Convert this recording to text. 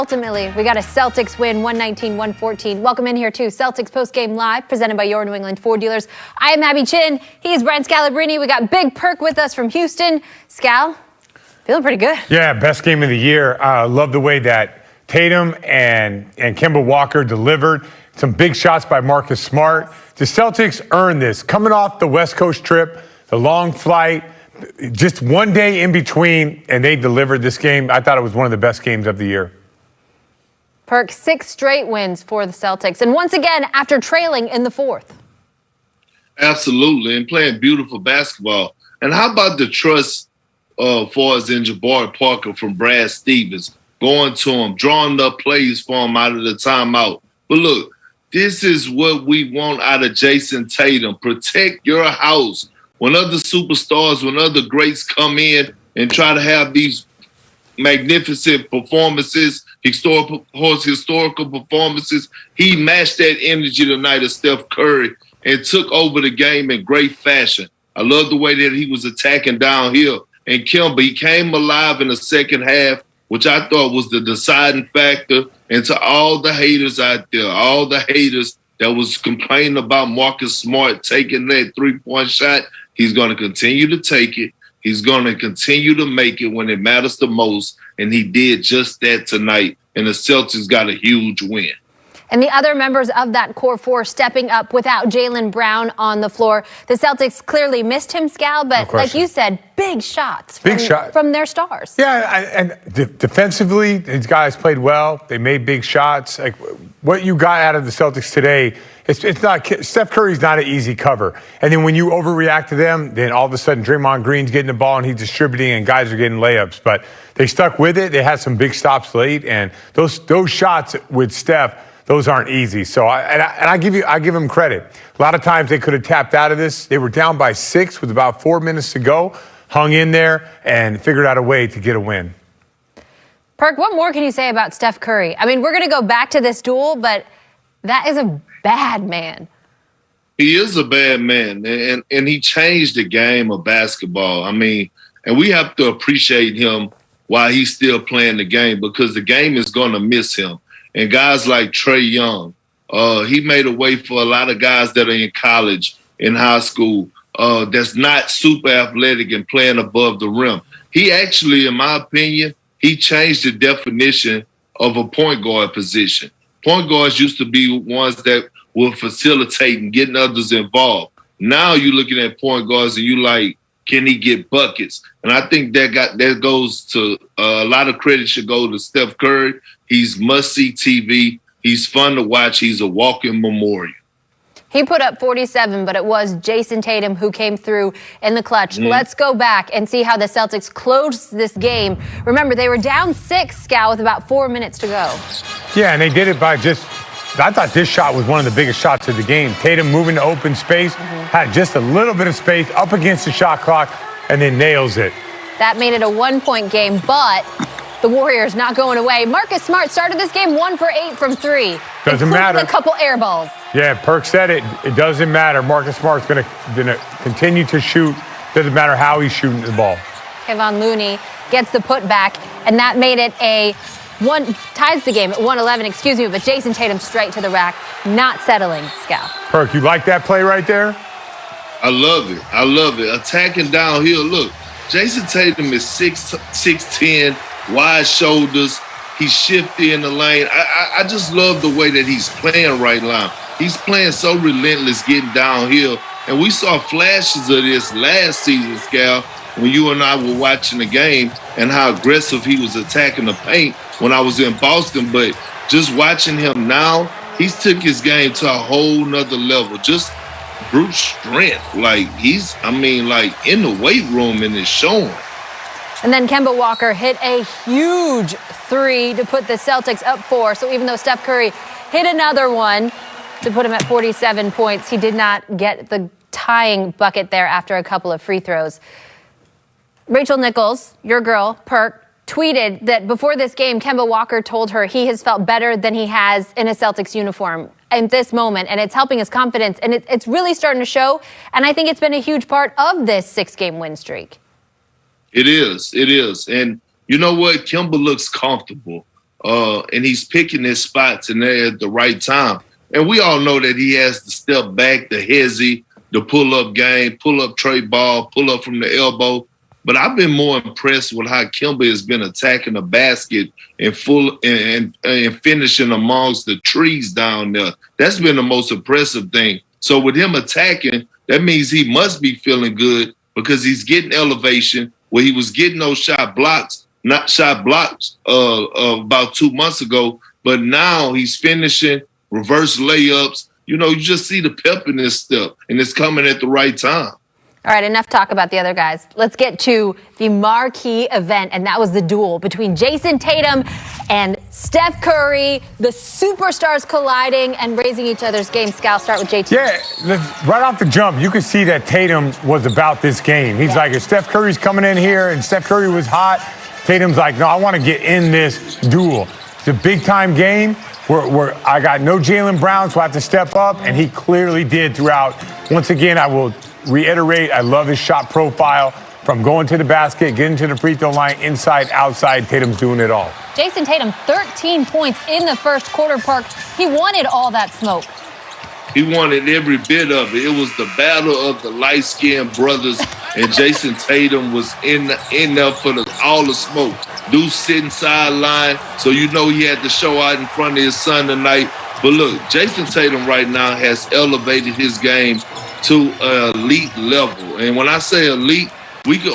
Ultimately, we got a Celtics win, 119-114. Welcome in here to Celtics Postgame Live, presented by your New England Ford dealers. I am Abby Chin. He's Brent Scalabrini. We got Big Perk with us from Houston. Scal, feeling pretty good. Yeah, best game of the year. Love the way that Tatum and Kemba Walker delivered. Some big shots by Marcus Smart. The Celtics earned this. Coming off the West Coast trip, the long flight, just one day in between, and they delivered this game. I thought it was one of the best games of the year. Perk, 6 straight wins for the Celtics. And once again, after trailing in the fourth. Absolutely, and playing beautiful basketball. And how about the trust for us in Jabari Parker from Brad Stevens, going to him, drawing up plays for him out of the timeout. But look, this is what we want out of Jason Tatum. Protect your house. When other superstars, when other greats come in and try to have these magnificent performances, historical performances, he matched that energy tonight of Steph Curry and took over the game in great fashion. I love the way that he was attacking downhill. And Kemba, he came alive in the second half, which I thought was the deciding factor. And to all the haters out there, all the haters that was complaining about Marcus Smart taking that three-point shot, he's going to continue to take it. He's going to continue to make it when it matters the most. And he did just that tonight. And the Celtics got a huge win. And the other members of that core four stepping up without Jaylen Brown on the floor. The Celtics clearly missed him, Scal, but like you said, big shots from their stars. Yeah, and defensively, these guys played well. They made big shots. Like what you got out of the Celtics today, it's not Steph Curry's not an easy cover. And then when you overreact to them, then all of a sudden Draymond Green's getting the ball and he's distributing and guys are getting layups. But they stuck with it. They had some big stops late, and those shots with Steph, those aren't easy. So I give them credit. A lot of times they could have tapped out of this. They were down by 6 with about 4 minutes to go, hung in there, and figured out a way to get a win. Perk, what more can you say about Steph Curry? I mean, we're going to go back to this duel, but that is a bad man. He is a bad man, and he changed the game of basketball. I mean, and we have to appreciate him while he's still playing the game, because the game is going to miss him. And guys like Trae Young, he made a way for a lot of guys that are in college, in high school, that's not super athletic and playing above the rim. He actually, in my opinion, he changed the definition of a point guard position. Point guards used to be ones that will facilitate and getting others involved. Now you're looking at point guards and you like, can he get buckets? And I think that goes to a lot of credit should go to Steph Curry. He's must-see TV. He's fun to watch. He's a walking memorial. He put up 47, but it was Jason Tatum who came through in the clutch. Let's go back and see how the Celtics closed this game. Remember, they were down 6, Scal, with about 4 minutes to go. Yeah, and they did it by I thought this shot was one of the biggest shots of the game. Tatum moving to open space, had just a little bit of space up against the shot clock, and then nails it. That made it a 1-point game, but the Warriors not going away. Marcus Smart started this game 1 for 8 from 3. Doesn't matter. A couple air balls. Yeah, Perk said it. It doesn't matter. Marcus Smart's going to continue to shoot. Doesn't matter how he's shooting the ball. Kevon Looney gets the putback, and that made it ties the game at 111, but Jason Tatum straight to the rack, not settling, Scal. Perk, you like that play right there? I love it. I love it. Attacking downhill. Look, Jason Tatum is 6'10", wide shoulders. He's shifty in the lane. I just love the way that he's playing right now. He's playing so relentless getting downhill. And we saw flashes of this last season, Scal, when you and I were watching the game, and how aggressive he was attacking the paint when I was in Boston. But just watching him now, he's took his game to a whole nother level. Just brute strength. Like in the weight room, and it's showing. And then Kemba Walker hit a huge 3 to put the Celtics up 4. So even though Steph Curry hit another one to put him at 47 points, he did not get the tying bucket there after a couple of free throws. Rachel Nichols, your girl, Perk, tweeted that before this game, Kemba Walker told her he has felt better than he has in a Celtics uniform in this moment, and it's helping his confidence, and it's really starting to show, and I think it's been a huge part of this 6-game win streak. It is. And you know what? Kemba looks comfortable. and he's picking his spots and they're at the right time. And we all know that he has to step back, the hezzy, the pull-up game, pull up trade ball, pull up from the elbow. But I've been more impressed with how Kemba has been attacking the basket and finishing amongst the trees down there. That's been the most impressive thing. So with him attacking, that means he must be feeling good because he's getting elevation where he was getting those shot blocks about 2 months ago, but now he's finishing reverse layups. You know, you just see the pep in this stuff, and it's coming at the right time. All right, enough talk about the other guys. Let's get to the marquee event, and that was the duel between Jason Tatum and Steph Curry, the superstars colliding and raising each other's game. Scal, start with JT. Yeah, right off the jump, you could see that Tatum was about this game. He's like, if Steph Curry's coming in here and Steph Curry was hot, Tatum's like, no, I want to get in this duel. It's a big-time game where I got no Jaylen Brown, so I have to step up, and he clearly did throughout. Once again, I will reiterate, I love his shot profile from going to the basket, getting to the free throw line, inside, outside. Tatum's doing it all. Jason Tatum, 13 points in the first quarter, Park. He wanted all that smoke. He wanted every bit of it. It was the battle of the light-skinned brothers, and Jason Tatum was in there for all the smoke. Dude sitting sideline, so you know he had to show out in front of his son tonight. But look, Jason Tatum right now has elevated his game to an elite level. And when I say elite, we could